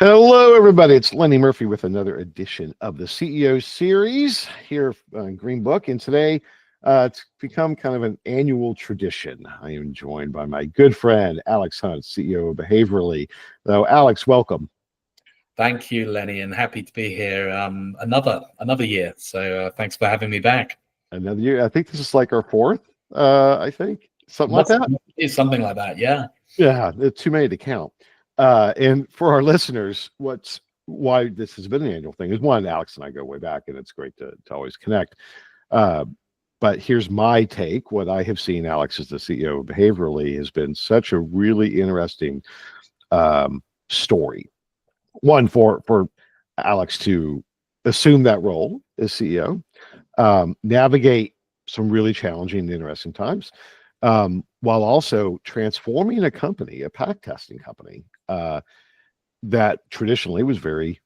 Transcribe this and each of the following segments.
Hello, everybody. It's Lenny Murphy with another edition of the CEO series here on Greenbook. And today, it's become kind of an annual tradition. I am joined by my good friend, Alex Hunt, CEO of Behaviorally. So, Alex, welcome. Thank you, Lenny, and happy to be here another year. So thanks for having me back. Another year. I think this is like our fourth, I think. Something like that. It's something like that, yeah. Yeah, it's too many to count. And for our listeners, why this has been an annual thing is one, Alex and I go way back, and it's great to always connect. But here's my take. What I have seen, Alex, as the CEO of Behaviorally, has been such a really interesting story. One, for Alex to assume that role as CEO, navigate some really challenging and interesting times, while also transforming a company, a pack testing company, that traditionally was very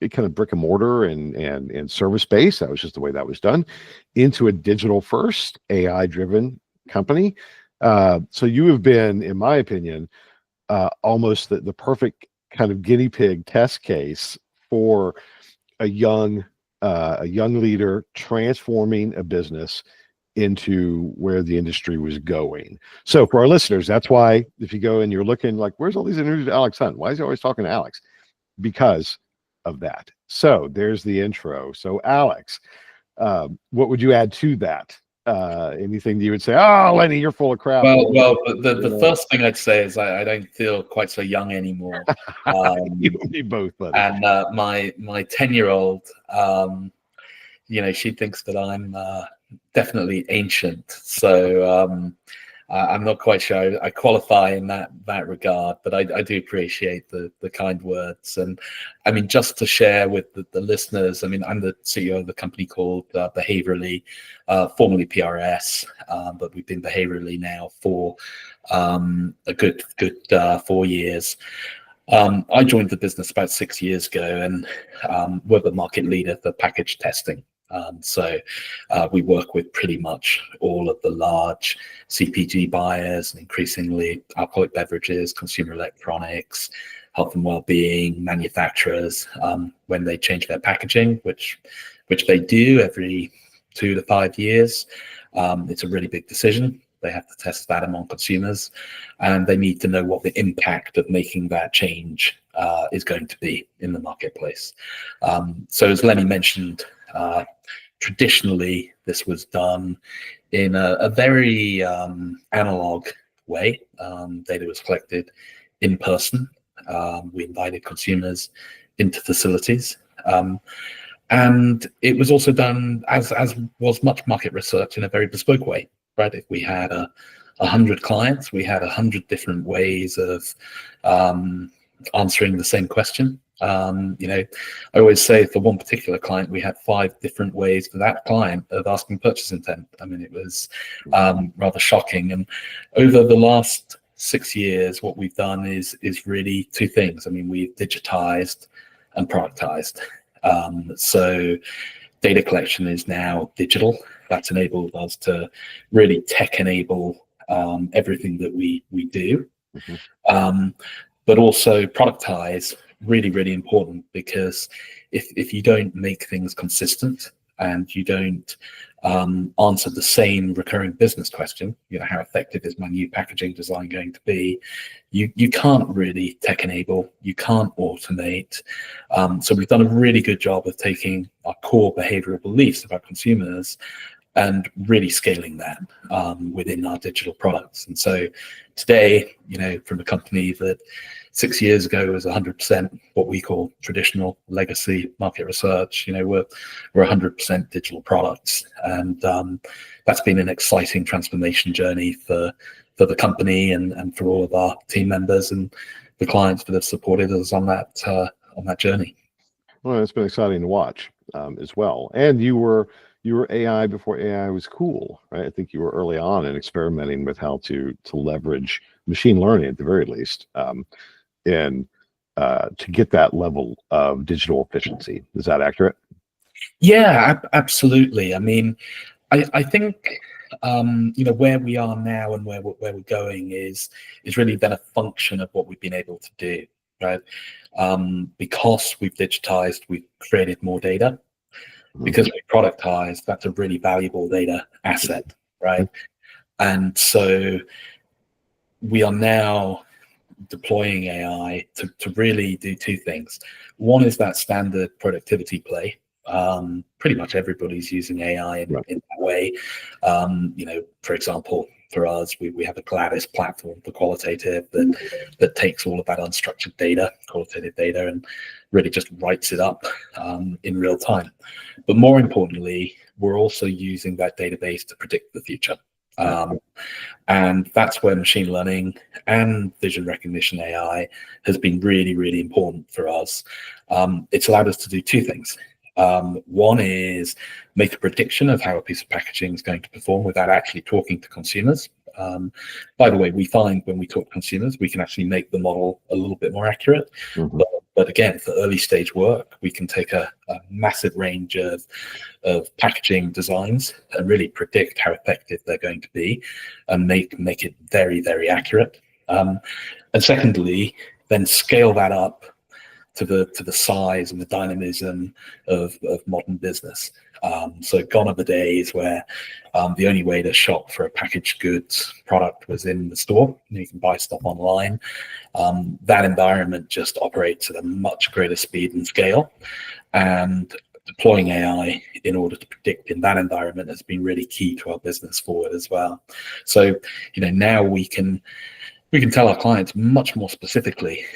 kind of brick and mortar and service based. That was just the way that was done, into a digital first, AI driven company. So you have been, in my opinion, almost the perfect kind of guinea pig test case for a young leader transforming a business into where the industry was going. So for our listeners, that's why if you go and you're looking like, where's all these interviews with Alex Hunt? Why is he always talking to Alex? Because of that. So there's the intro. So Alex, what would you add to that? Anything that you would say, oh, Lenny, you're full of crap? Well, the first thing I'd say is I don't feel quite so young anymore. You and me both, buddy. And my 10-year-old, she thinks that I'm definitely ancient. So I'm not quite sure I qualify in that regard, but I do appreciate the kind words. And I mean, just to share with the listeners, I mean, I'm the CEO of the company called Behaviorally, formerly PRS, but we've been Behaviorally now for a good 4 years. I joined the business about 6 years ago, and we're the market leader for package testing. So we work with pretty much all of the large CPG buyers, and increasingly alcoholic beverages, consumer electronics, health and well-being, manufacturers, when they change their packaging, which they do every 2 to 5 years. It's a really big decision. They have to test that among consumers, and they need to know what the impact of making that change is going to be in the marketplace. So as Lenny mentioned, traditionally this was done in a very analog way. Data was collected in person. We invited consumers into facilities, and it was also done as was much market research in a very bespoke way. Right? If we had 100 clients, we had 100 different ways of answering the same question. I always say for one particular client, we had 5 different ways for that client of asking purchase intent. I mean, it was rather shocking. And over the last 6 years, what we've done is really 2 things. I mean, we've digitized and productized. So data collection is now digital. That's enabled us to really tech enable everything that we do. Mm-hmm. But also productize, really, really important, because if you don't make things consistent and you don't answer the same recurring business question, how effective is my new packaging design going to be, you can't really tech enable, you can't automate. So we've done a really good job of taking our core behavioral beliefs about consumers and really scaling that within our digital products. And so today, from a company that 6 years ago was 100% what we call traditional legacy market research, we're 100% digital products. And that's been an exciting transformation journey for the company and for all of our team members and the clients that have supported us on that journey. Well, it's been exciting to watch as well. And you were AI before AI was cool, right? I think you were early on in experimenting with how to leverage machine learning at the very least, and to get that level of digital efficiency. Is that accurate? Yeah, absolutely. I mean, I think where we are now and where we're going is really then a function of what we've been able to do. right? Because we've digitized, we've created more data. Mhm. Because we productize, that's a really valuable data asset, right? And so we are now deploying AI to really do two things. One is that standard productivity play. Pretty much everybody's using AI in that way. For example, for us, we have a Gladys platform for qualitative that takes all of that unstructured data, qualitative data, and really just writes it up in real time. But more importantly, we're also using that database to predict the future. And that's where machine learning and vision recognition AI has been really, really important for us. It's allowed us to do two things. One is make a prediction of how a piece of packaging is going to perform without actually talking to consumers. By the way, we find when we talk to consumers, we can actually make the model a little bit more accurate. Mhm. But again, for early stage work, we can take a massive range of packaging designs and really predict how effective they're going to be and make it very, very accurate. And secondly, then scale that up to the size and the dynamism of modern business. So gone are the days where the only way to shop for a packaged goods product was in the store. You can buy stuff online. That environment just operates at a much greater speed and scale. And deploying AI in order to predict in that environment has been really key to our business forward as well. So, now we can tell our clients much more specifically,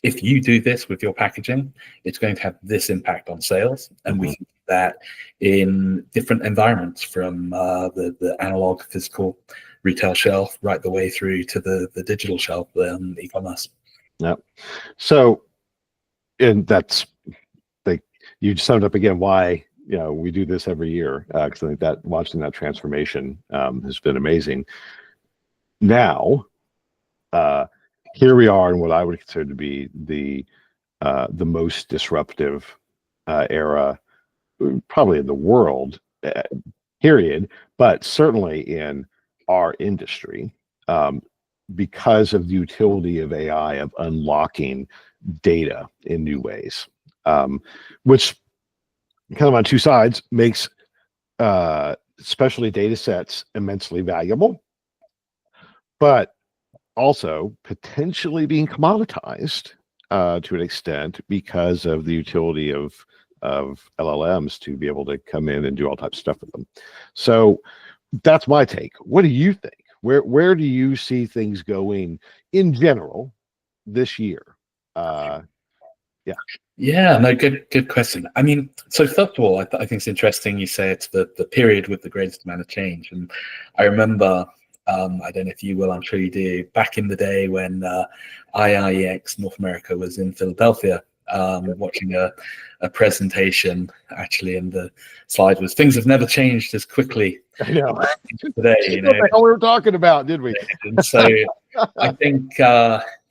if you do this with your packaging, it's going to have this impact on sales. And we can do that in different environments, from the analog physical retail shelf right the way through to the digital shelf, e-commerce. Yep. So, and that's like, you summed up again why we do this every year, because I think that watching that transformation has been amazing. Now, here we are in what I would consider to be the most disruptive era, probably in the world, period, but certainly in our industry, because of the utility of AI, of unlocking data in new ways, which kind of on two sides makes specialty data sets immensely valuable, but also potentially being commoditized to an extent because of the utility of LLMs to be able to come in and do all types of stuff with them. So that's my take. What do you think? Where do you see things going in general this year? Yeah, no, good question. I mean, so first of all, I think it's interesting you say it's the period with the greatest amount of change. And I remember, I don't know if you will, I'm sure you do, back in the day when IIEX North America was in Philadelphia, watching a presentation, actually, and the slide was, "Things have never changed as quickly I know. today." What the hell we were talking about, did we? And so I think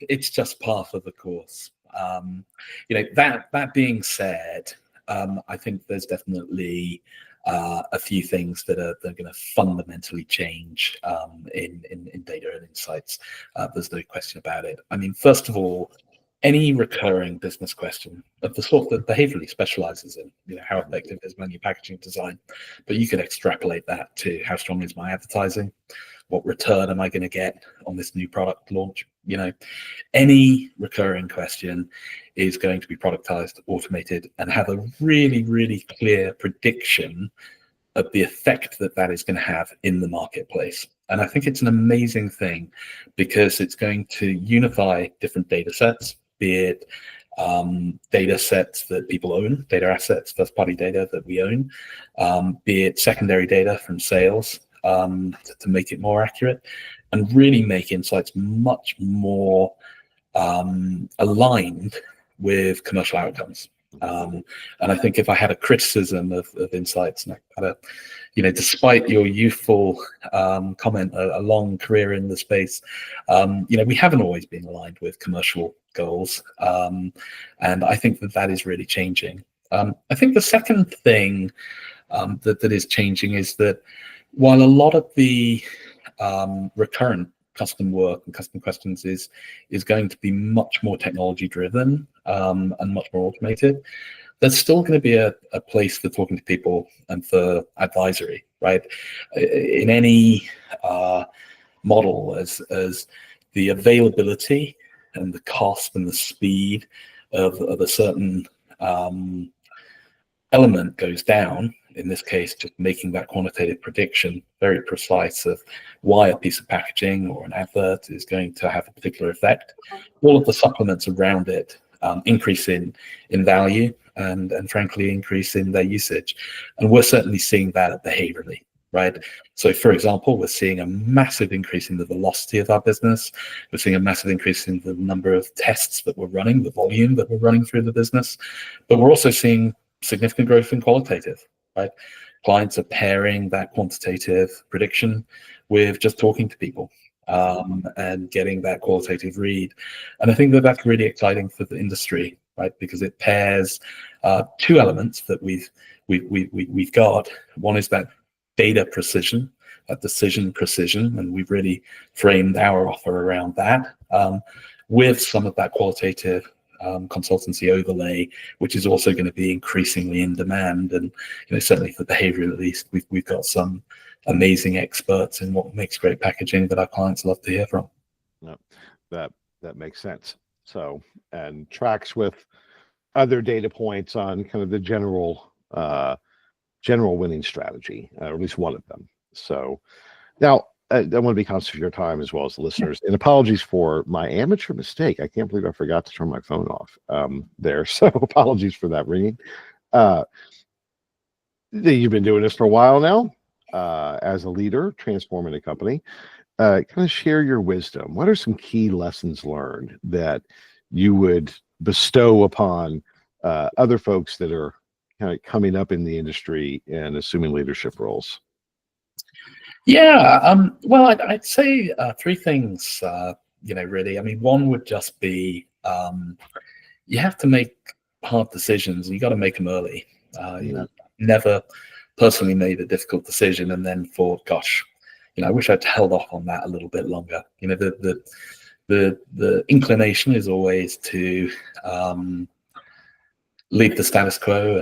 it's just part of the course. That being said, I think there's definitely a few things that are going to fundamentally change in data and insights. There's no question about it. I mean, first of all, any recurring business question of the sort that Behaviorally specializes in, how effective is menu packaging design, but you could extrapolate that to how strong is my advertising, what return am I going to get on this new product launch? Any recurring question is going to be productized, automated, and have a really, really clear prediction of the effect that is going to have in the marketplace. And I think it's an amazing thing because it's going to unify different data sets, be it data sets that people own, data assets, first-party data that we own, be it secondary data from sales, to make it more accurate, and really make insights much more aligned with commercial outcomes. And I think if I had a criticism of insights, and I had despite your youthful comment, a long career in the space, we haven't always been aligned with commercial goals. And I think that is really changing. I think the second thing that is changing is that while a lot of the recurrent custom work and custom questions is going to be much more technology driven, and much more automated. There's still going to be a place for talking to people and for advisory, right? In any model, as the availability and the cost and the speed of a certain element goes down, in this case, just making that quantitative prediction very precise of why a piece of packaging or an advert is going to have a particular effect. All of the supplements around it increase in value and frankly increase in their usage. And we're certainly seeing that behaviorally, right? So for example, we're seeing a massive increase in the velocity of our business. We're seeing a massive increase in the number of tests that we're running, the volume that we're running through the business. But we're also seeing significant growth in qualitative, right? Clients are pairing that quantitative prediction with just talking to people, and getting that qualitative read. And I think that that's really exciting for the industry, right? Because it pairs two elements that we've got. One is that data precision, that decision precision, and we've really framed our offer around that, with some of that qualitative consultancy overlay, which is also going to be increasingly in demand. And certainly for behavior, at least, we've got some amazing experts in what makes great packaging that our clients love to hear from. No, that makes sense. So, and tracks with other data points on kind of the general winning strategy, or at least one of them. So now I want to be conscious of your time as well as the listeners, and apologies for my amateur mistake. I can't believe I forgot to turn my phone off there. So apologies for that ringing. You've been doing this for a while now, as a leader, transforming a company. Kind of share your wisdom. What are some key lessons learned that you would bestow upon other folks that are kind of coming up in the industry and assuming leadership roles? Yeah, well, I'd say three things, really. I mean, one would just be you have to make hard decisions, and you got to make them early. Never personally made a difficult decision and then thought, gosh, I wish I'd held off on that a little bit longer. The inclination is always to leave the status quo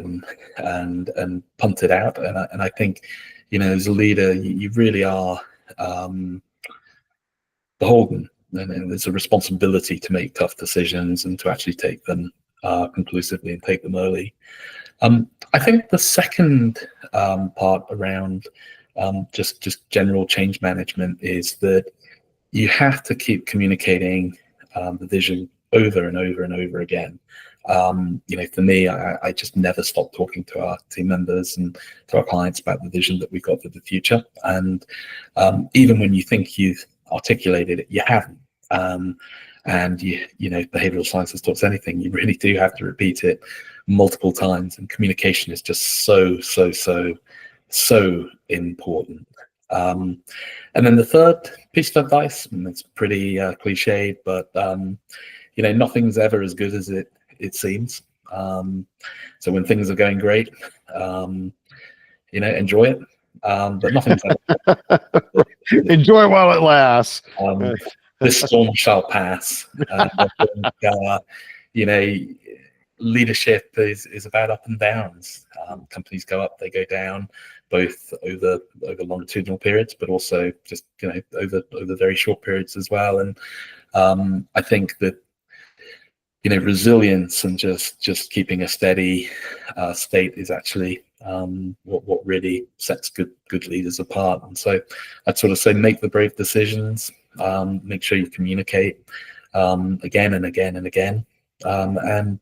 and punt it out. And I think, as a leader, you really are beholden, and there's a responsibility to make tough decisions and to actually take them conclusively and take them early. I think the second part around just general change management is that you have to keep communicating the vision over and over and over again. For me, I just never stop talking to our team members and to our clients about the vision that we've got for the future. And even when you think you've articulated it, you haven't. And behavioral sciences taught us anything, you really do have to repeat it multiple times. And communication is just so important. And then the third piece of advice, and it's pretty cliched, but nothing's ever as good as it seems. So when things are going great, enjoy it. But nothing's ever enjoy while it lasts. This storm shall pass. Leadership is about up and downs. Companies go up, they go down, both over longitudinal periods, but also just over very short periods as well. And I think that resilience and just keeping a steady state is actually what really sets good leaders apart. And so I'd sort of say make the brave decisions, make sure you communicate again and again and again, and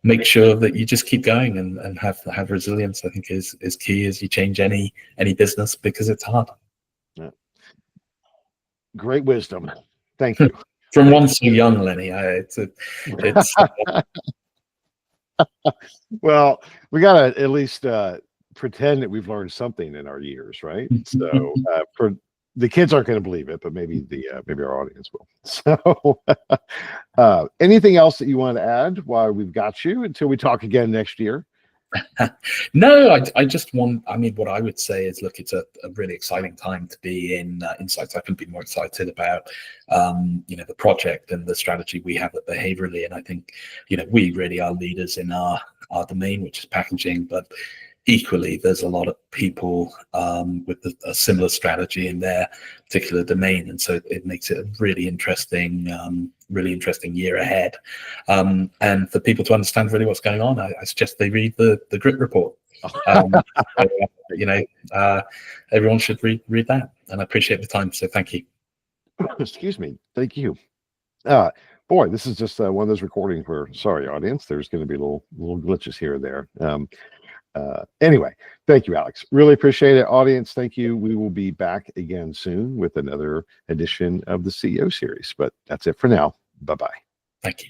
make sure that you just keep going and have resilience. I think is key as you change any business, because it's hard. Yeah. Great wisdom. Thank you. From one so young, Lenny. It's well, we gotta at least pretend that we've learned something in our years, right? So for the kids aren't going to believe it, but maybe maybe our audience will. So anything else that you want to add while we've got you until we talk again next year? No, I just want, I mean, what I would say is, look, it's a really exciting time to be in insights. I couldn't be more excited about, the project and the strategy we have at Behaviorally. And I think, we really are leaders in our domain, which is packaging, but equally, there's a lot of people with a similar strategy in their particular domain, and so it makes it a really interesting year ahead. And for people to understand really what's going on, I suggest they read the Grit report. So, everyone should read that, and I appreciate the time. So thank you. Excuse me. Thank you. Boy, this is just one of those recordings where, sorry, audience, there's going to be little glitches here and there. Anyway, thank you, Alex. Really appreciate it. Audience, thank you. We will be back again soon with another edition of the CEO series, but that's it for now. Bye-bye. Thank you.